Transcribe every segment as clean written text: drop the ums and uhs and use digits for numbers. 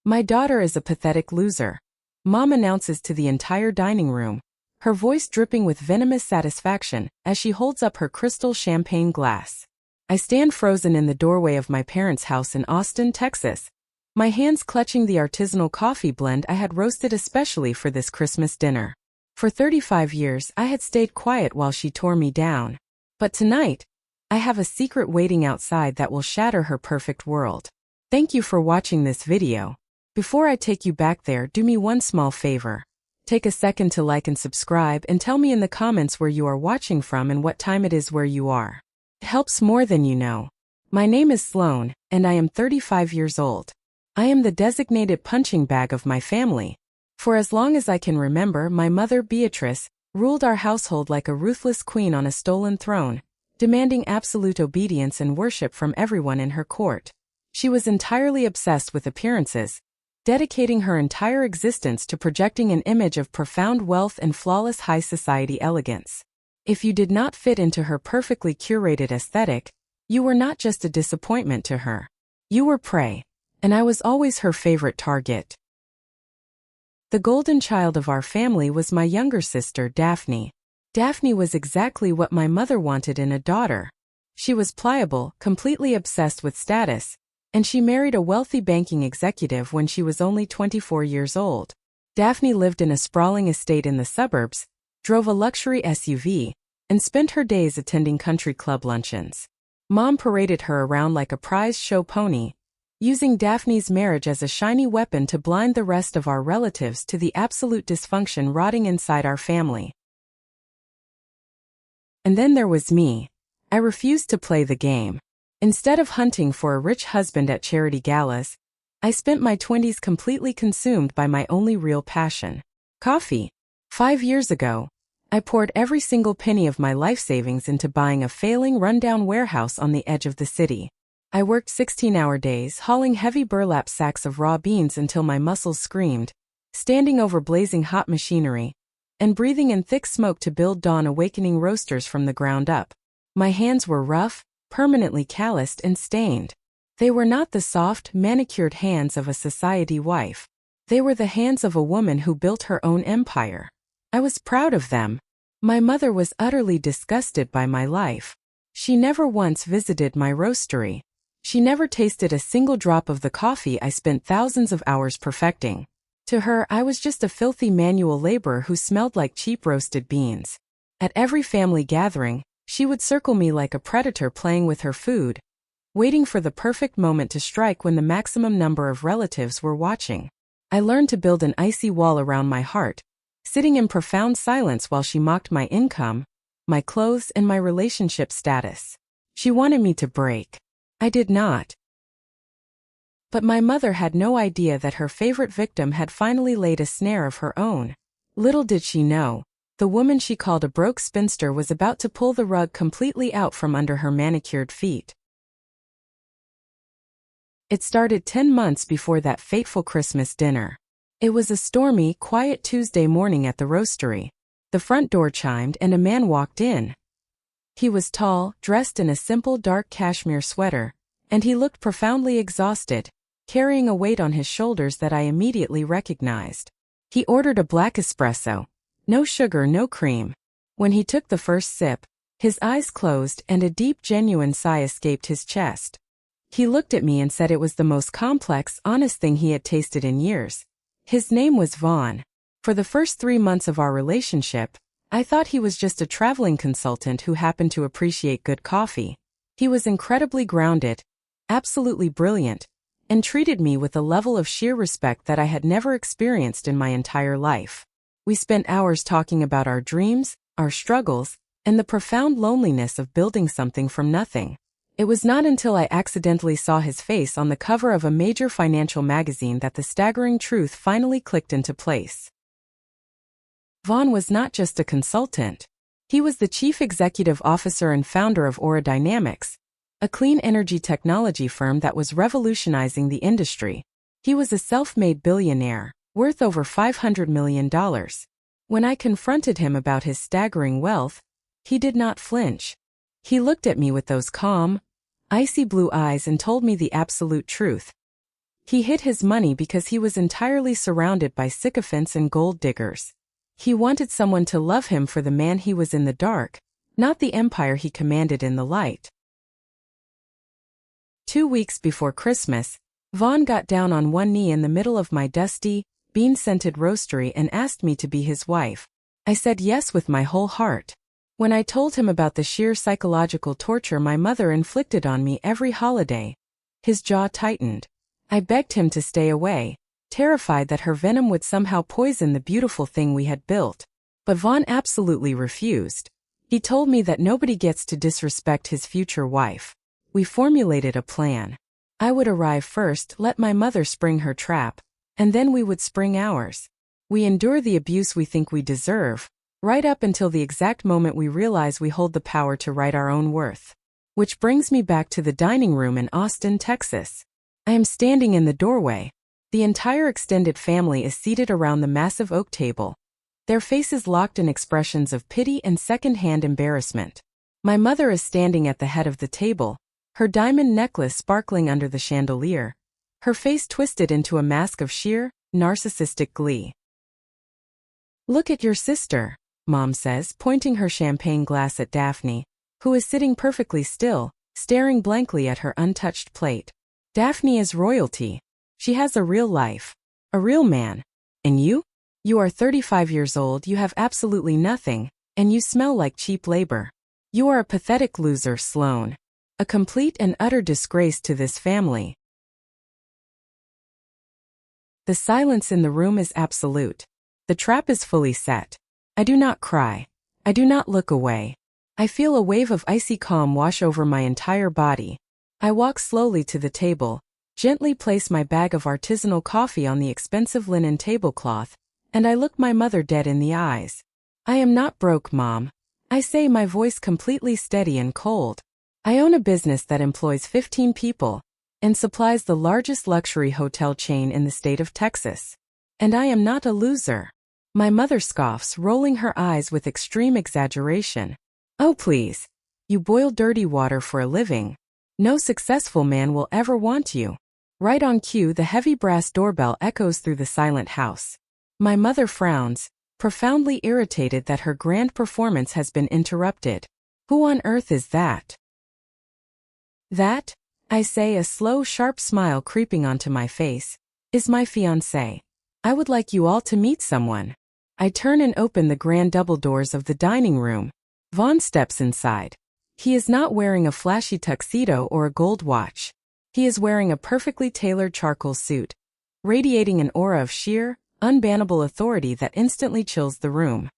My daughter is a pathetic loser. Mom announces to the entire dining room, her voice dripping with venomous satisfaction as she holds up her crystal champagne glass. I stand frozen in the doorway of my parents' house in Austin, Texas, my hands clutching the artisanal coffee blend I had roasted especially for this Christmas dinner. For 35 years, I had stayed quiet while she tore me down. But tonight, I have a secret waiting outside that will shatter her perfect world. Thank you for watching this video. Before I take you back there, do me one small favor. Take a second to like and subscribe and tell me in the comments where you are watching from and what time it is where you are. It helps more than you know. My name is Sloan, and I am 35 years old. I am the designated punching bag of my family. For as long as I can remember, my mother, Beatrice, ruled our household like a ruthless queen on a stolen throne, demanding absolute obedience and worship from everyone in her court. She was entirely obsessed with appearances, dedicating her entire existence to projecting an image of profound wealth and flawless high society elegance. If you did not fit into her perfectly curated aesthetic, you were not just a disappointment to her. You were prey, and I was always her favorite target. The golden child of our family was my younger sister, Daphne. Daphne was exactly what my mother wanted in a daughter. She was pliable, completely obsessed with status, and she married a wealthy banking executive when she was only 24 years old. Daphne lived in a sprawling estate in the suburbs, drove a luxury SUV, and spent her days attending country club luncheons. Mom paraded her around like a prize show pony, using Daphne's marriage as a shiny weapon to blind the rest of our relatives to the absolute dysfunction rotting inside our family. And then there was me. I refused to play the game. Instead of hunting for a rich husband at charity galas, I spent my 20s completely consumed by my only real passion: coffee. 5 years ago, I poured every single penny of my life savings into buying a failing rundown warehouse on the edge of the city. I worked 16-hour days hauling heavy burlap sacks of raw beans until my muscles screamed, standing over blazing hot machinery, and breathing in thick smoke to build dawn-awakening roasters from the ground up. My hands were rough, permanently calloused and stained. They were not the soft, manicured hands of a society wife. They were the hands of a woman who built her own empire. I was proud of them. My mother was utterly disgusted by my life. She never once visited my roastery. She never tasted a single drop of the coffee I spent thousands of hours perfecting. To her, I was just a filthy manual laborer who smelled like cheap roasted beans. At every family gathering, she would circle me like a predator playing with her food, waiting for the perfect moment to strike when the maximum number of relatives were watching. I learned to build an icy wall around my heart, sitting in profound silence while she mocked my income, my clothes, and my relationship status. She wanted me to break. I did not. But my mother had no idea that her favorite victim had finally laid a snare of her own. Little did she know, the woman she called a broke spinster was about to pull the rug completely out from under her manicured feet. It started 10 months before that fateful Christmas dinner. It was a stormy, quiet Tuesday morning at the roastery. The front door chimed and a man walked in. He was tall, dressed in a simple dark cashmere sweater, and he looked profoundly exhausted, carrying a weight on his shoulders that I immediately recognized. He ordered a black espresso. No sugar, no cream. When he took the first sip, his eyes closed and a deep, genuine sigh escaped his chest. He looked at me and said it was the most complex, honest thing he had tasted in years. His name was Vaughn. For the first 3 months of our relationship, I thought he was just a traveling consultant who happened to appreciate good coffee. He was incredibly grounded, absolutely brilliant, and treated me with a level of sheer respect that I had never experienced in my entire life. We spent hours talking about our dreams, our struggles, and the profound loneliness of building something from nothing. It was not until I accidentally saw his face on the cover of a major financial magazine that the staggering truth finally clicked into place. Vaughn was not just a consultant. He was the chief executive officer and founder of Aura Dynamics, a clean energy technology firm that was revolutionizing the industry. He was a self-made billionaire, worth over $500 million. When I confronted him about his staggering wealth, he did not flinch. He looked at me with those calm, icy blue eyes and told me the absolute truth. He hid his money because he was entirely surrounded by sycophants and gold diggers. He wanted someone to love him for the man he was in the dark, not the empire he commanded in the light. 2 weeks before Christmas, Vaughn got down on one knee in the middle of my dusty, bean-scented roastery and asked me to be his wife. I said yes with my whole heart. When I told him about the sheer psychological torture my mother inflicted on me every holiday, his jaw tightened. I begged him to stay away, terrified that her venom would somehow poison the beautiful thing we had built. But Vaughn absolutely refused. He told me that nobody gets to disrespect his future wife. We formulated a plan. I would arrive first, let my mother spring her trap, and then we would spring ours. We endure the abuse we think we deserve, right up until the exact moment we realize we hold the power to write our own worth. Which brings me back to the dining room in Austin, Texas. I am standing in the doorway. The entire extended family is seated around the massive oak table, their faces locked in expressions of pity and second-hand embarrassment. My mother is standing at the head of the table, her diamond necklace sparkling under the chandelier, her face twisted into a mask of sheer, narcissistic glee. "Look at your sister," Mom says, pointing her champagne glass at Daphne, who is sitting perfectly still, staring blankly at her untouched plate. Daphne is royalty. She has a real life. A real man. And you? You are 35 years old, you have absolutely nothing, and you smell like cheap labor. You are a pathetic loser, Sloane. A complete and utter disgrace to this family. The silence in the room is absolute. The trap is fully set. I do not cry. I do not look away. I feel a wave of icy calm wash over my entire body. I walk slowly to the table, gently place my bag of artisanal coffee on the expensive linen tablecloth, and I look my mother dead in the eyes. "I am not broke, Mom," I say, my voice completely steady and cold. "I own a business that employs 15 people and supplies the largest luxury hotel chain in the state of Texas. And I am not a loser." My mother scoffs, rolling her eyes with extreme exaggeration. "Oh please. You boil dirty water for a living. No successful man will ever want you." Right on cue, the heavy brass doorbell echoes through the silent house. My mother frowns, profoundly irritated that her grand performance has been interrupted. "Who on earth is that?" "That," I say, a slow, sharp smile creeping onto my face, "is my fiancé. I would like you all to meet someone." I turn and open the grand double doors of the dining room. Vaughn steps inside. He is not wearing a flashy tuxedo or a gold watch. He is wearing a perfectly tailored charcoal suit, radiating an aura of sheer, unbannable authority that instantly chills the room.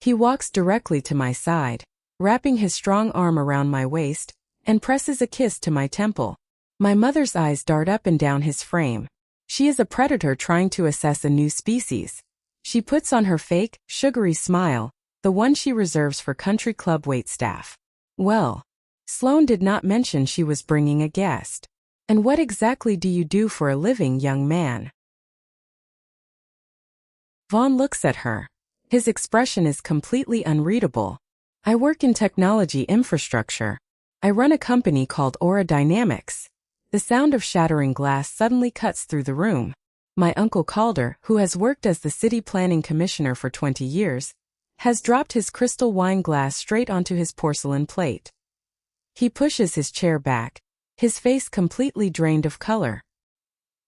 He walks directly to my side, wrapping his strong arm around my waist, and presses a kiss to my temple. My mother's eyes dart up and down his frame. She is a predator trying to assess a new species. She puts on her fake, sugary smile, the one she reserves for country club waitstaff. "Well, Sloane did not mention she was bringing a guest. And what exactly do you do for a living, young man?" Vaughn looks at her. His expression is completely unreadable. "I work in technology infrastructure. I run a company called Aura Dynamics." The sound of shattering glass suddenly cuts through the room. My Uncle Calder, who has worked as the city planning commissioner for 20 years, has dropped his crystal wine glass straight onto his porcelain plate. He pushes his chair back, his face completely drained of color.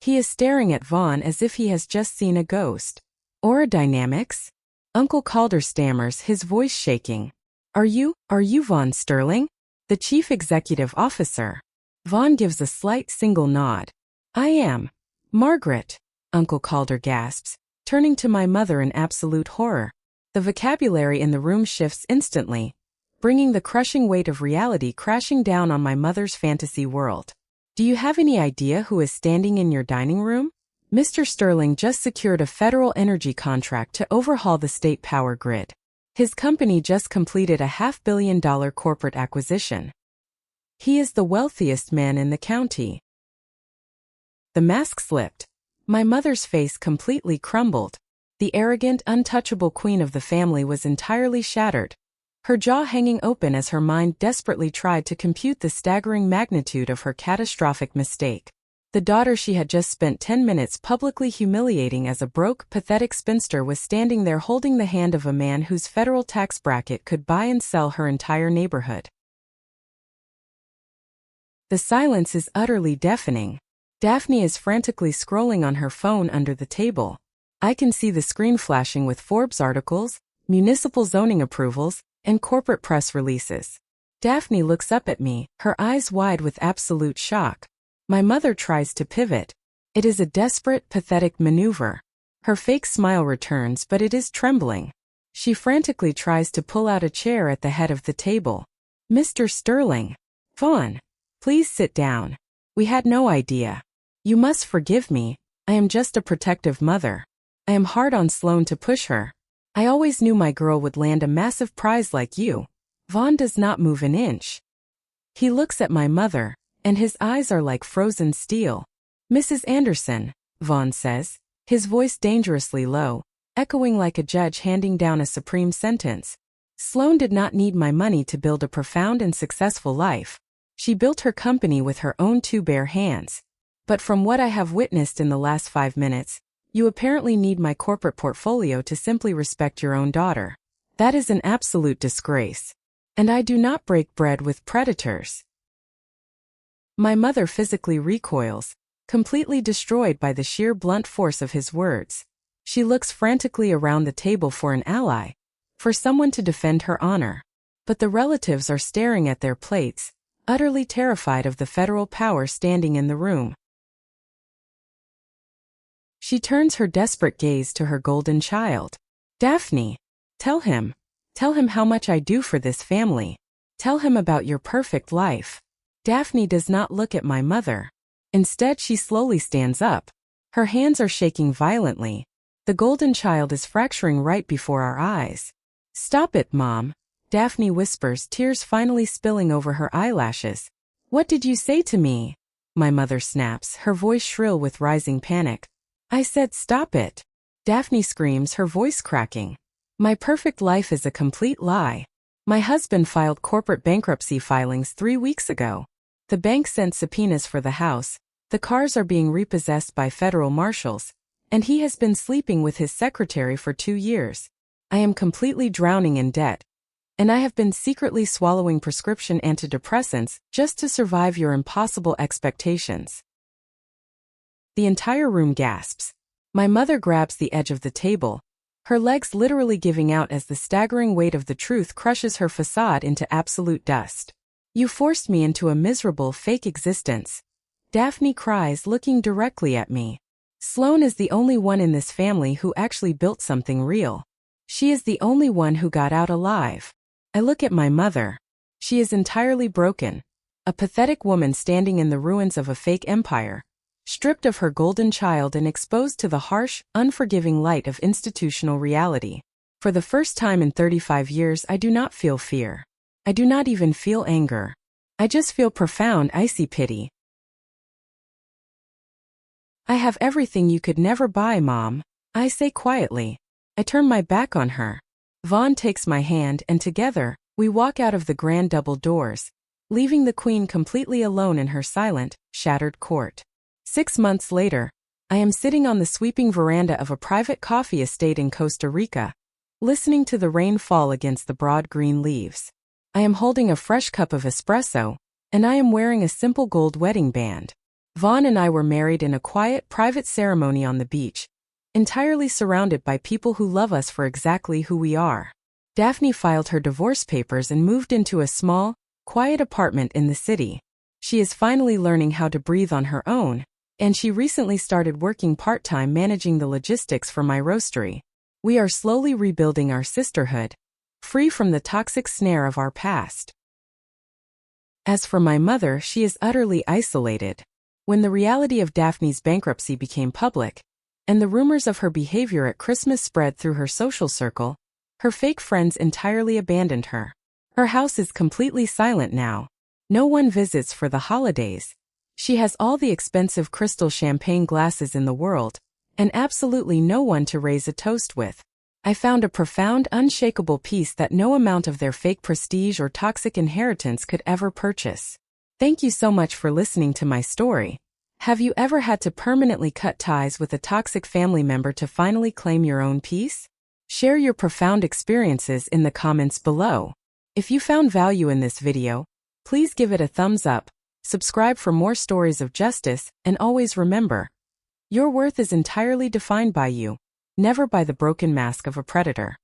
He is staring at Vaughn as if he has just seen a ghost. "Aura Dynamics?" Uncle Calder stammers, his voice shaking. Are you Vaughn Sterling? The chief executive officer?" Vaughn gives a slight single nod. "I am. Margaret," Uncle Calder gasps, turning to my mother in absolute horror. The vocabulary in the room shifts instantly, bringing the crushing weight of reality crashing down on my mother's fantasy world. "Do you have any idea who is standing in your dining room? Mr. Sterling just secured a federal energy contract to overhaul the state power grid. His company just completed a $500 million corporate acquisition. He is the wealthiest man in the county." The mask slipped. My mother's face completely crumbled. The arrogant, untouchable queen of the family was entirely shattered, her jaw hanging open as her mind desperately tried to compute the staggering magnitude of her catastrophic mistake. The daughter she had just spent 10 minutes publicly humiliating as a broke, pathetic spinster was standing there holding the hand of a man whose federal tax bracket could buy and sell her entire neighborhood. The silence is utterly deafening. Daphne is frantically scrolling on her phone under the table. I can see the screen flashing with Forbes articles, municipal zoning approvals, and corporate press releases. Daphne looks up at me, her eyes wide with absolute shock. My mother tries to pivot. It is a desperate, pathetic maneuver. Her fake smile returns, but it is trembling. She frantically tries to pull out a chair at the head of the table. Mr. Sterling. Vaughn. Please sit down. We had no idea. You must forgive me. I am just a protective mother. I am hard on Sloane to push her. I always knew my girl would land a massive prize like you. Vaughn does not move an inch. He looks at my mother, and his eyes are like frozen steel. Mrs. Anderson, Vaughn says, his voice dangerously low, echoing like a judge handing down a supreme sentence. Sloane did not need my money to build a profound and successful life. She built her company with her own two bare hands. But from what I have witnessed in the last 5 minutes, you apparently need my corporate portfolio to simply respect your own daughter. That is an absolute disgrace. And I do not break bread with predators. My mother physically recoils, completely destroyed by the sheer blunt force of his words. She looks frantically around the table for an ally, for someone to defend her honor. But the relatives are staring at their plates, utterly terrified of the federal power standing in the room. She turns her desperate gaze to her golden child. Daphne, tell him how much I do for this family. Tell him about your perfect life. Daphne does not look at my mother. Instead, she slowly stands up. Her hands are shaking violently. The golden child is fracturing right before our eyes. Stop it, Mom, Daphne whispers, tears finally spilling over her eyelashes. What did you say to me? My mother snaps, her voice shrill with rising panic. I said stop it. Daphne screams, her voice cracking. My perfect life is a complete lie. My husband filed corporate bankruptcy filings 3 weeks ago. The bank sent subpoenas for the house, the cars are being repossessed by federal marshals, and he has been sleeping with his secretary for 2 years. I am completely drowning in debt, and I have been secretly swallowing prescription antidepressants just to survive your impossible expectations. The entire room gasps. My mother grabs the edge of the table, her legs literally giving out as the staggering weight of the truth crushes her facade into absolute dust. You forced me into a miserable, fake existence. Daphne cries, looking directly at me. Sloane is the only one in this family who actually built something real. She is the only one who got out alive. I look at my mother. She is entirely broken. A pathetic woman standing in the ruins of a fake empire, stripped of her golden child and exposed to the harsh, unforgiving light of institutional reality. For the first time in 35 years, I do not feel fear. I do not even feel anger. I just feel profound, icy pity. I have everything you could never buy, Mom, I say quietly. I turn my back on her. Vaughn takes my hand and together, we walk out of the grand double doors, leaving the Queen completely alone in her silent, shattered court. 6 months later, I am sitting on the sweeping veranda of a private coffee estate in Costa Rica, listening to the rain fall against the broad green leaves. I am holding a fresh cup of espresso, and I am wearing a simple gold wedding band. Vaughn and I were married in a quiet, private ceremony on the beach, entirely surrounded by people who love us for exactly who we are. Daphne filed her divorce papers and moved into a small, quiet apartment in the city. She is finally learning how to breathe on her own, and she recently started working part-time managing the logistics for my roastery. We are slowly rebuilding our sisterhood, free from the toxic snare of our past. As for my mother, she is utterly isolated. When the reality of Daphne's bankruptcy became public, and the rumors of her behavior at Christmas spread through her social circle, her fake friends entirely abandoned her. Her house is completely silent now. No one visits for the holidays. She has all the expensive crystal champagne glasses in the world, and absolutely no one to raise a toast with. I found a profound, unshakable peace that no amount of their fake prestige or toxic inheritance could ever purchase. Thank you so much for listening to my story. Have you ever had to permanently cut ties with a toxic family member to finally claim your own peace? Share your profound experiences in the comments below. If you found value in this video, please give it a thumbs up, subscribe for more stories of justice, and always remember, your worth is entirely defined by you, never by the broken mask of a predator.